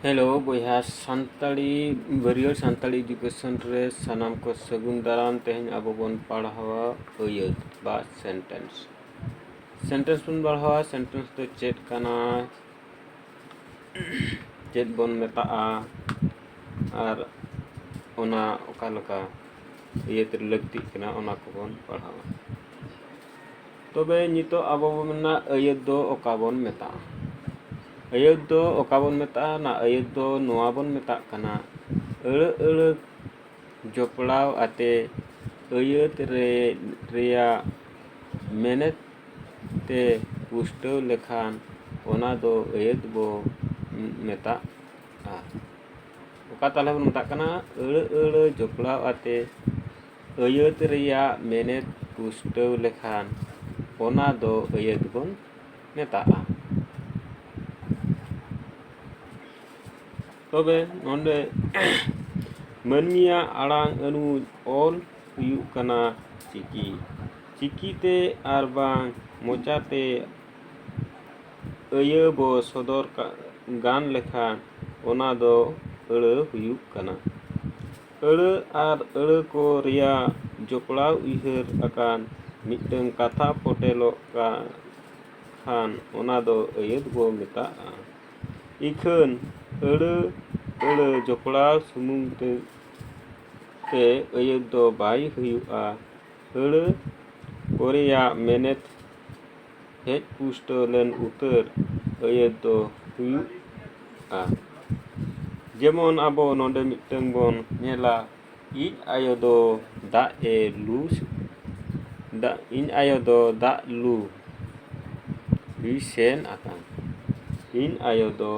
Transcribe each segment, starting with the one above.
Hello बोया सानताड़ी barrier सानताड़ी education रे सानाम को सगुन दाराम तेहन आबो बन पढ़ावा अयत बा सेंटेंस बन पढ़ावा सेंटेंस तो चेक काना चेक बन मेता और ओना ओका लका अयत लगती कना ओना को बन पढ़ावा तबे नितो आबो मना अयत दो ओका बन मेता अयत दो ओका बन मेता ना अयत दो नोआ बन मेता कना अड़ जोपड़ाव आते अयत रेया मेहनत ते पुष्टव लेखान ओना दो अयत बो मेता ओका ताले बन मेता कना अड़ जोपड़ाव आते अयत रेया मेहनत पुष्टव लेखान ओना दो अयत बन मेता तबे नोंडे मनमिया आड़ांग अनु ऑल हुयुग कना चिकी चिकीते आर बांग मोचाते अय बो सदर गान लेखान ओना दो अड़ हुयुग कना अड़ आर अड़ को रिया जोपड़ाव उइहर अकान मिटंग कथा पोटेलो खान ओना दो अयत बो मेता इखन अड़ जोपड़ाव सुमुंग ते अयत दो बाई हुयुआ अड़ कोरिया मेहनत हेज पुष्ट len उतर अयत दो हुयुआ जेमन आबो नोंडे मिटंग बोन नेला इन आयो दो दा ए लू इन आयो दो दा लू ही सेन आकान इन आयो दो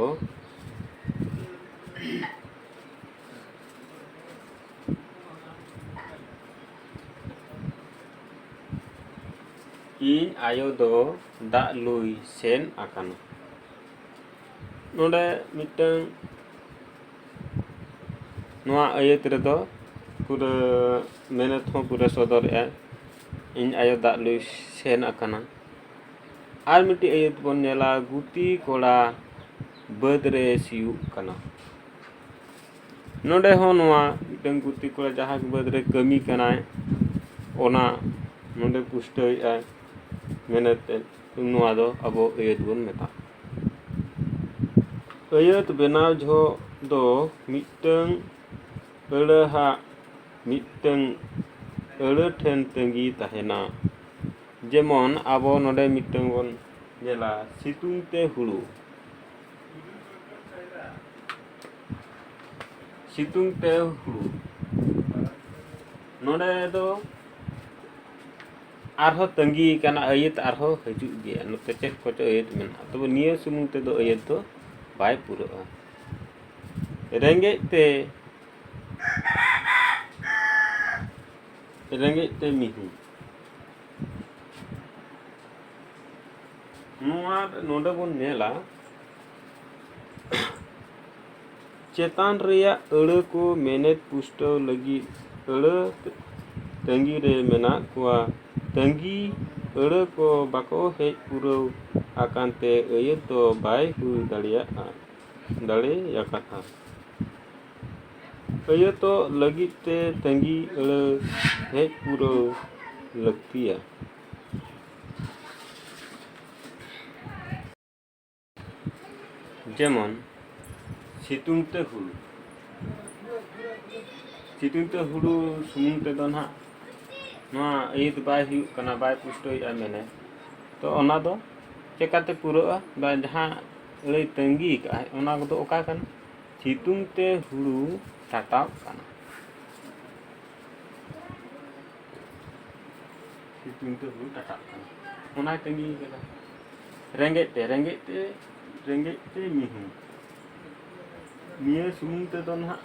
इन आयो दो दा लुई सेन आकाना नोंडे मिटंग नोआ अयत रे दो पूरा मेहनत हो पूरा सदर ए इन आयो दा लुई सेन आकाना आर मिटी अयत बन नेला गुती कोड़ा बद रे सियु कना नोंडे हो नोआ मिटंग गुती कोड़ा जहां बद रे कमी कनाय ओना नोंडे पुष्टय ए मेहनत नोआ दो अबो अयत बन मेता अयत बेनाव झो दो मिटंग अड़हा मिटंग अड़ ठेन तंगी तहेना जेमन आबो नोंडे मिटंग बन नेला सितुंग ते हुड़ू नोंडे दो आरहो तंगी कना अयत आरहो हजु गया नते चेक को अयत मेना तब निया सुमुंग ते दो अयत दो बाय पुरा रेंगे ते मिहु नोआ नोंडे बन नेला चेतान रिया अड़ को मेहनत पुष्टव लगी अड़ तंगी रे मेना कुआ तंगी अड़ को बाको हेज पुरव आकांते अयत दो बाय हुई दाड़े याकाथा अयत तो लगी ते तंगी अड़ हेज पुरव लगतिया जेमन सितुंग ते हुड़ू सुमुंग ते दो ना नोआ अयत बाय हुयुग कना बाय पुष्टय मेने तो ओना दो चेकाते पुरोआ बा जहां अड़ई तंगी का ओना दो ओका कना सितुंग ते हुड़ू टाटाव कना सितुंग ते हुड़ू टाटाव कना ओना तंगी कना रेंगे ते मिहु निया सुमुंग ते दो ना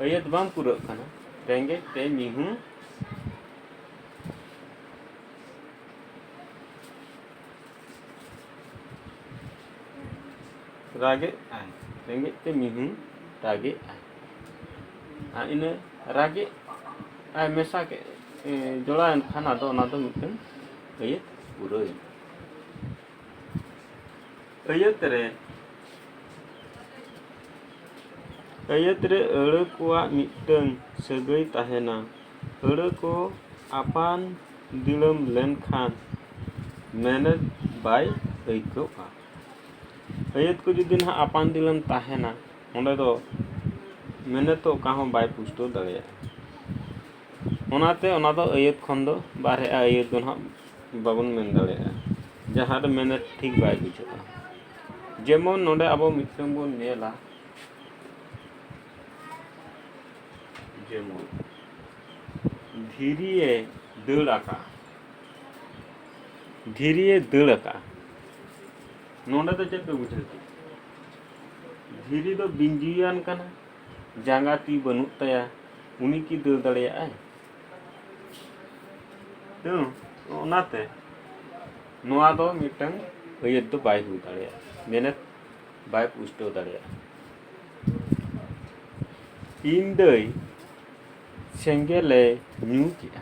अयत बाम पुरो कना रेंगे ते मिहु रागे आय रेंगे ते मिहु रागे आय इन रागे आय मेसा के जोड़ा खाना दो ना दो मिटन अयत पुरो अयत रे ᱟᱹᱭᱟᱹᱛ ᱨᱮ ᱟᱹᱲᱟᱹ ᱠᱚᱣᱟᱜ ᱢᱤᱫᱴᱟᱝ ᱥᱟᱹᱜᱟᱹᱭ ᱛᱟᱦᱮᱱᱟ᱾ ᱟᱹᱲᱟᱹ ᱠᱚ ᱟᱯᱟᱱ ᱫᱤᱲᱟᱹᱢ ᱞᱮᱱᱠᱷᱟᱱ ᱢᱮᱱᱮᱫ ᱵᱟᱭ ᱟᱹᱭᱠᱟᱹᱣᱼᱟ᱾ ᱟᱹᱭᱟᱹᱛ ko ᱡᱩᱫᱤ ᱱᱟᱦᱟᱜ ᱟᱯᱟᱱ ᱫᱤᱲᱟᱹᱢ ᱛᱟᱦᱮᱱᱟ, ᱚᱸᱰᱮ ᱫᱚ ᱢᱮᱱᱮᱫ ᱫᱚ ᱚᱠᱟ ᱦᱚᱸ ᱵᱟᱭ ᱯᱩᱥᱴᱟᱹᱣ ᱫᱟᱲᱮᱭᱟᱜᱼᱟ᱾ ᱚᱱᱟᱛᱮ ᱚᱱᱟ ᱫᱚ ᱟᱹᱭᱟᱹᱛ ᱠᱷᱚᱱ ᱫᱚ ᱵᱟᱨᱦᱮᱜᱼᱟ᱾ ᱟᱹᱭᱟᱹᱛ ᱫᱚ ᱱᱟᱦᱟᱜ ᱵᱟᱵᱚᱱ ᱢᱮᱱ ᱫᱟᱲᱮᱭᱟᱜᱼᱟ, ᱡᱟᱦᱟᱸ ᱨᱮ ᱢᱮᱱᱮᱫ ᱴᱷᱤᱠ ᱵᱟᱭ ᱵᱩᱡᱷᱟᱹᱜᱼᱟ᱾ ᱡᱮᱢᱚᱱ ᱱᱚᱰᱮ ᱟᱵᱚ ᱢᱤᱫᱴᱟᱝ ᱵᱚᱱ ᱧᱮᱞᱟ, ᱡᱮᱢᱚᱱ ᱫᱷᱤᱨᱤᱭᱮ ᱫᱟᱹᱲ ᱟᱠᱟᱜᱼᱟ, ᱫᱷᱤᱨᱤᱭᱮ ᱫᱟᱹᱲ ᱟᱠᱟᱜᱼᱟ᱾ ᱱᱚᱰᱮ ᱫᱚ ᱪᱮᱫ ᱯᱮ ᱵᱩᱡᱷᱟᱹᱣ ᱠᱮᱜᱼᱟ? ᱫᱷᱤᱨᱤ ᱫᱚ ᱵᱤᱱ ᱡᱤᱣᱤᱭᱟᱱ ᱠᱟᱱᱟ, ᱡᱟᱸᱜᱟ ᱛᱤ ᱵᱟᱹᱱᱩᱜ ᱛᱟᱭᱟ, ᱩᱱᱤ ᱠᱤ ᱫᱟᱹᱲ ᱫᱟᱲᱮᱭᱟᱜᱼᱟᱭ? ᱛᱮᱬᱩ ᱚᱱᱟᱛᱮ ᱱᱚᱣᱟ ᱫᱚ ᱢᱤᱫᱴᱟᱝ ᱟᱹᱭᱟᱹᱛ ᱫᱚ ᱵᱟᱭ ᱦᱩᱭ ᱫᱟᱲᱮᱭᱟᱜᱼᱟ, ᱢᱮᱱᱮᱫ ᱵᱟᱭ ᱯᱩᱥᱴᱟᱹᱣ ᱫᱟᱲᱮᱭᱟᱜᱼᱟ᱾ ᱤᱧ ᱫᱟᱹᱭ ᱥᱮᱸᱜᱮᱞᱮ ᱧᱩ ᱠᱮᱜᱼᱟ᱾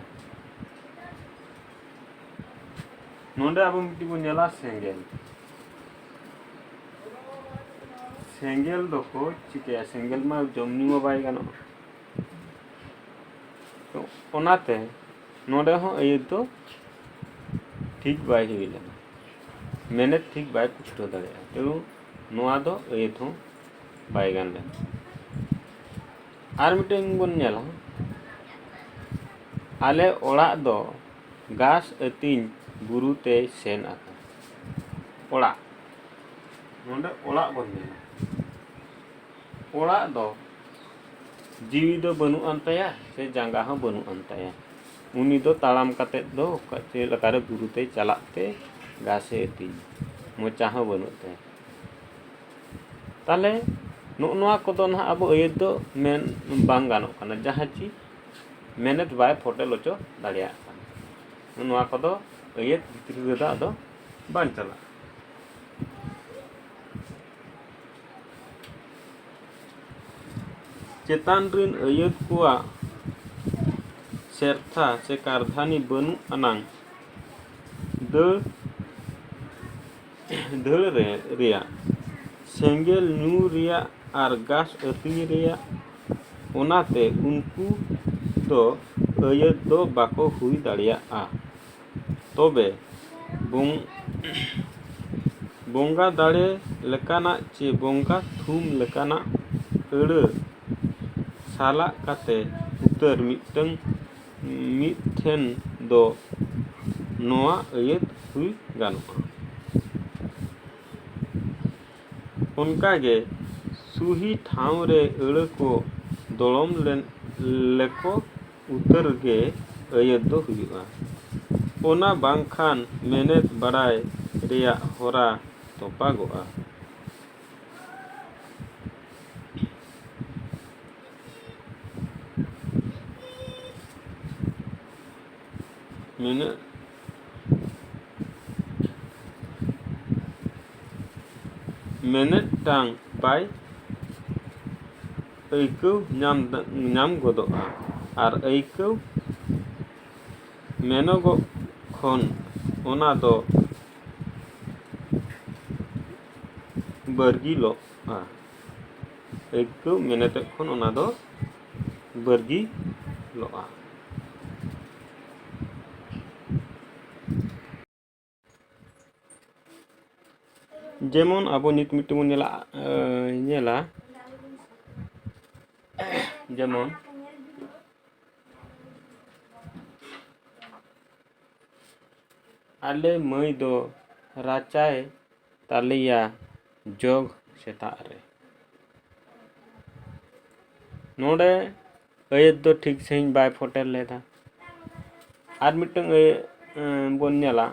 ᱱᱚᱰᱮ ᱟᱵᱚ ᱢᱤᱫᱴᱤᱡ ᱵᱚᱱ ᱧᱮᱞᱟ ᱥᱮᱸᱜᱮᱞ᱾ ᱥᱮᱸᱜᱮᱞ ᱫᱚᱠᱚ ᱪᱤᱠᱟᱹᱭᱟ? ᱥᱮᱸᱜᱮᱞ ᱢᱟ ᱡᱚᱢ ᱧᱩ ᱢᱟ ᱵᱟᱭ ᱜᱟᱱᱚᱜᱼᱟ᱾ ᱛᱚ ᱚᱱᱟᱛᱮ ᱱᱚᱰᱮ ᱦᱚᱸ ᱟᱹᱭᱟᱹᱛ ᱫᱚ ᱴᱷᱤᱠ ᱵᱟᱭ ᱦᱩᱭ ᱞᱮᱱᱟ, ᱢᱮᱱᱮᱫ ᱴᱷᱤᱠ ᱵᱟᱭ ᱯᱩᱥᱴᱟᱹᱣ ᱫᱟᱲᱮᱭᱟᱜᱼᱟ᱾ ᱛᱮᱬᱩ ᱱᱚᱣᱟ ᱫᱚ ᱟᱹᱭᱟᱹᱛ ᱦᱚᱸ ᱵᱟᱭ ᱜᱟᱱ ᱞᱮᱱᱟ᱾ ᱟᱨ ᱢᱤᱫᱴᱮᱱ ᱵᱚᱱ ᱧᱮᱞᱟ, ᱟᱞᱮ ᱚᱲᱟᱜ ᱫᱚ ᱜᱷᱟᱥ ᱟᱹᱛᱤᱧ ᱵᱩᱨᱩ ᱛᱮᱭ ᱥᱮᱱ ᱟᱠᱟᱱᱟ᱾ ᱚᱲᱟᱜ, ᱱᱚᱰᱮ ᱚᱲᱟᱜ ᱵᱚᱱ ᱧᱮᱞᱟ᱾ ᱚᱲᱟᱜ ᱫᱚ ᱡᱤᱣᱤ ᱫᱚ ᱵᱟᱹᱱᱩᱜ ᱟᱱ ᱛᱟᱭᱟ, ᱥᱮ ᱡᱟᱸᱜᱟ ᱦᱚᱸ ᱵᱟᱹᱱᱩᱜ ᱟᱱ ᱛᱟᱭᱟ᱾ ᱩᱱᱤ ᱫᱚ ᱛᱟᱲᱟᱢ ᱠᱟᱛᱮᱫ ᱫᱚ ᱪᱮᱫ ᱞᱮᱠᱟᱨᱮ ᱵᱩᱨᱩ ᱛᱮᱭ ᱪᱟᱞᱟᱜ ᱛᱮ ᱜᱷᱟᱥᱮ ᱟᱹᱛᱤᱧᱟ, ᱢᱚᱪᱟ ᱦᱚᱸ ᱵᱟᱹᱱᱩᱜ ᱛᱟᱭᱟ᱾ ᱛᱟᱦᱚᱞᱮ ᱱᱚᱜᱼᱚ ᱱᱚᱣᱟ ᱠᱚᱫᱚ ᱱᱟᱦᱟᱜ ᱟᱵᱚ ᱟᱹᱭᱟᱹᱛ ᱫᱚ ᱢᱮᱱ ᱵᱟᱝ ᱜᱟᱱᱚᱜ ᱠᱟᱱᱟ, ᱡᱟᱦᱟᱸ ᱪᱤ ᱢᱮᱱᱮᱫ ᱵᱟᱭ ᱯᱷᱚᱴᱮᱞ ᱦᱚᱪᱚ ᱫᱟᱲᱮᱭᱟᱜ ᱠᱟᱱᱟ᱾ ᱱᱚᱣᱟ ᱠᱚᱫᱚ ᱟᱹᱭᱟᱹᱛ ᱵᱷᱤᱛᱨᱤ ᱨᱮᱫᱚ ᱟᱫᱚ ᱵᱟᱝ ᱪᱟᱞᱟᱜᱼᱟ᱾ ᱪᱮᱛᱟᱱ ᱨᱤᱱ ᱟᱹᱭᱟᱹᱛ ᱠᱚᱣᱟᱜ ᱥᱮᱨᱛᱷᱟ ᱥᱮ ᱠᱟᱨᱫᱷᱟᱹᱱᱤ ᱵᱟᱹᱱᱩᱜ ᱟᱱᱟᱝ ᱫᱟᱹᱲ ᱨᱮᱭᱟᱜ, ᱥᱮᱸᱜᱮᱞ ᱧᱩ ᱨᱮᱭᱟᱜ ᱟᱨ ᱜᱷᱟᱥ ᱟᱹᱛᱤᱧ ᱨᱮᱭᱟᱜ, ᱚᱱᱟᱛᱮ ᱩᱱᱠᱩ ᱫᱚ ᱟᱹᱭᱟᱹᱛ ᱫᱚ ᱵᱟᱠᱚ ᱦᱩᱭ ᱫᱟᱲᱮᱭᱟᱜᱼᱟ᱾ ᱛᱚᱵᱮ ᱵᱚᱸᱜᱟ ᱫᱟᱲᱮ ᱞᱮᱠᱟᱱᱟᱜ ᱪᱮ ᱵᱚᱸᱜᱟ ᱛᱷᱩᱢ ᱞᱮᱠᱟᱱᱟᱜ ᱟᱹᱲᱟᱹ ᱥᱟᱞᱟᱜ ᱠᱟᱛᱮ ᱩᱛᱟᱹᱨ ᱢᱤᱫᱴᱷᱮᱱ ᱫᱚ ᱱᱚᱣᱟ ᱟᱹᱭᱟᱹᱛ ᱦᱩᱭ ᱜᱟᱱᱚᱜᱼᱟ᱾ ᱚᱱᱠᱟᱜᱮ ᱥᱩᱦᱤ ᱴᱷᱟᱶ ᱨᱮ ᱟᱹᱲᱟᱹ ᱠᱚ ᱫᱚᱲᱚᱢ ᱞᱮᱠᱚ ᱩᱛᱟᱹᱨ ᱜᱮ ᱟᱹᱭᱟᱹᱛ ᱫᱚ ᱦᱩᱭᱩᱜᱼᱟ᱾ ᱚᱱᱟ ᱵᱟᱝᱠᱷᱟᱱ ᱢᱮᱱᱮᱫ ᱵᱟᱲᱟᱭ ᱨᱮᱭᱟᱜ ᱦᱚᱨᱟ ᱛᱚᱯᱟᱜᱚᱜᱼᱟ᱾ ᱢᱮᱱᱮᱫ ᱴᱟᱝ ᱵᱟᱭ ᱟᱹᱭᱠᱟᱹᱣ ᱧᱟᱢ ᱜᱚᱫᱚᱜᱼᱟ, ᱟᱨ ᱟᱹᱭᱠᱟᱹᱣ ᱢᱮᱱᱚᱜᱚᱜ ᱠᱷᱚᱱ ᱚᱱᱟ ᱫᱚ ᱵᱟᱹᱨᱜᱤᱞᱚᱜᱼᱟ᱾ ᱟᱹᱭᱠᱟᱹᱣ ᱢᱮᱱᱮᱫ ᱠᱷᱚᱱ ᱚᱱᱟ ᱫᱚ ᱵᱟᱹᱨᱜᱤᱞᱚᱜᱼᱟ᱾ ᱡᱮᱢᱚᱱ ᱟᱵᱚ ᱱᱤᱛ ᱢᱤᱫᱴᱮᱱ ᱵᱚᱱ ᱧᱮᱞᱟ ᱡᱮᱢᱚᱱ ᱟᱞᱮ ᱢᱟᱹᱭ ᱫᱚ ᱨᱟᱪᱟᱭ ᱛᱟᱞᱮᱭᱟ ᱡᱚᱜ ᱥᱮᱛᱟᱜ ᱨᱮ᱾ ᱱᱚᱰᱮ ᱟᱹᱭᱟᱹᱛ ᱫᱚ ᱴᱷᱤᱠ ᱥᱟᱺᱦᱤᱡ ᱵᱟᱭ ᱯᱷᱚᱴᱮᱞ ᱞᱮᱫᱟ᱾ ᱟᱨ ᱢᱤᱫᱴᱟᱝ ᱵᱚᱱ ᱧᱮᱞᱟ,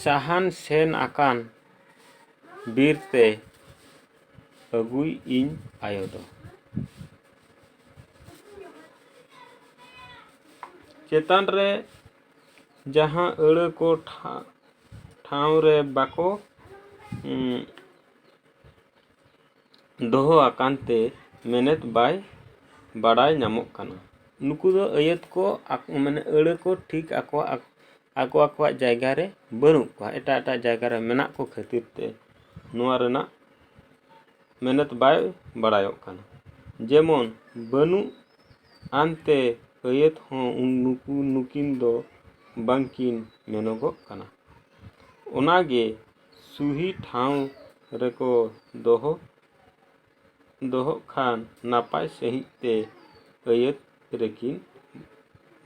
ᱥᱟᱦᱟᱱ ᱥᱮᱱ ᱟᱠᱟᱱ ᱵᱤᱨᱛᱮ ᱟᱹᱜᱩᱭ ᱤᱧ ᱟᱭᱳ ᱫᱚ᱾ ᱪᱮᱛᱟᱱ ᱨᱮ ᱡᱟᱦᱟᱸ ᱟᱹᱲᱟᱹ ᱠᱚ ᱴᱷᱟᱶ ᱨᱮ ᱵᱟᱠᱚ ᱫᱚᱦᱚ ᱟᱠᱟᱱ ᱛᱮ ᱢᱮᱱᱮᱫ ᱵᱟᱭ ᱵᱟᱲᱟᱭ ᱧᱟᱢᱚᱜ ᱠᱟᱱᱟ᱾ ᱱᱩᱠᱩ ᱫᱚ ᱟᱹᱭᱟᱹᱛ ᱠᱚ ᱢᱟᱱᱮ ᱟᱹᱲᱟᱹ ᱠᱚ ᱴᱷᱤᱠ ᱟᱠᱚᱣᱟᱜ ᱡᱟᱭᱜᱟ ᱨᱮ ᱵᱟᱹᱱᱩᱜ ᱠᱚᱣᱟ, ᱮᱴᱟᱜ ᱡᱟᱭᱜᱟ ᱨᱮ ᱢᱮᱱᱟᱜ ᱠᱚ ᱠᱷᱟᱹᱛᱤᱨ ᱛᱮ ᱱᱚᱣᱟ ᱨᱮᱱᱟᱜ मेहनत बाय बड़ायोग कना जेमन बनू आनते अयत हों नुकिन दो बांकिन मेनोगोग कना ओनागे सुही ठाव रेको दोहो खान नापाय सहित ते अयत रेकिन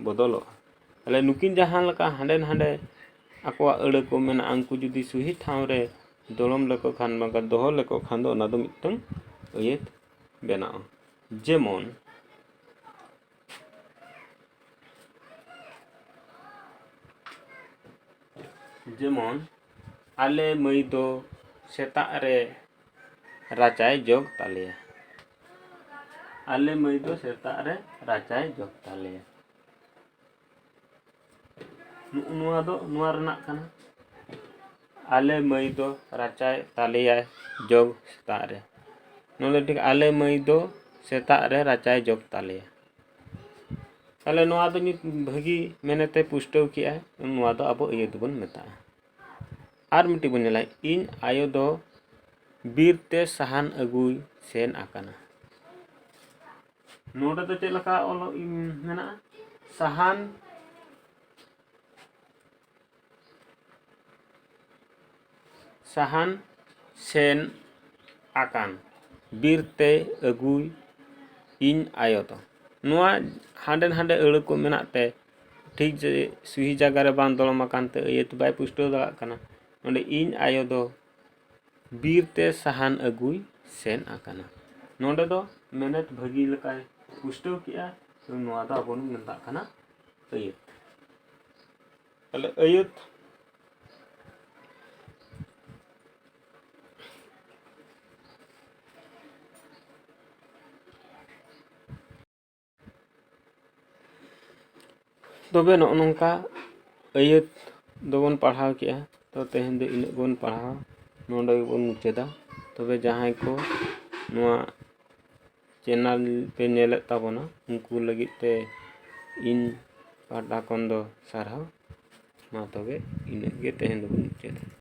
बदलो अले नुकिन जहाँ लका हांडे हांडे आकोआ अड़े को मेना अंकु जुदी सुही ठाव रे दोलम लेको खान बांका दोहो लेको खान दो ओना दो मिटंग अयत बेनाओ जेमन आले मई दो सेताग रे राचाय जग तालेया आले मई दो सेताग रे राचाय जग तालेया नुआ दो नुआ रनाक कना आले मई दो राचाय तालेया जग सेताग रे नोले ठीक आले मई दो सेताग रे राचाय जग तालेया ताले नुआ दो नित भागी मेनेते पुष्टव किया नुआ दो अब अयत बन मेता आर मिटी बन नेला इन आयो दो बीरते साहान अगुई सेन आकाना नोडे तो चेक लका ओलो मेना साहान सेन आकान बीरते अगुई इन आयो तो नुआ हांडे हांडे अड़ को मेनाते ठीक जे सुही जगह रे बां दलम आकानते अयत बाय पुष्टव दाड़ा कना नोडे इन आयो दो बीरते साहान अगुई सेन आकाना नोडे दो मेहनत भागी लकाय पुष्टव किया नुआ दो आबो मेता कना अयत अले अयत तबे नोंका अयत दोबन पढ़ाव किया तो तेहन दो इनक बन पढ़ाव नोंडे बन मुचादा तबे जहां को नुआ चैनल पे नेले ताबोना उनको लगित ते इन पाटा कोन दो सारहाव मा तबे इनक गे तेहन दो मुचादा।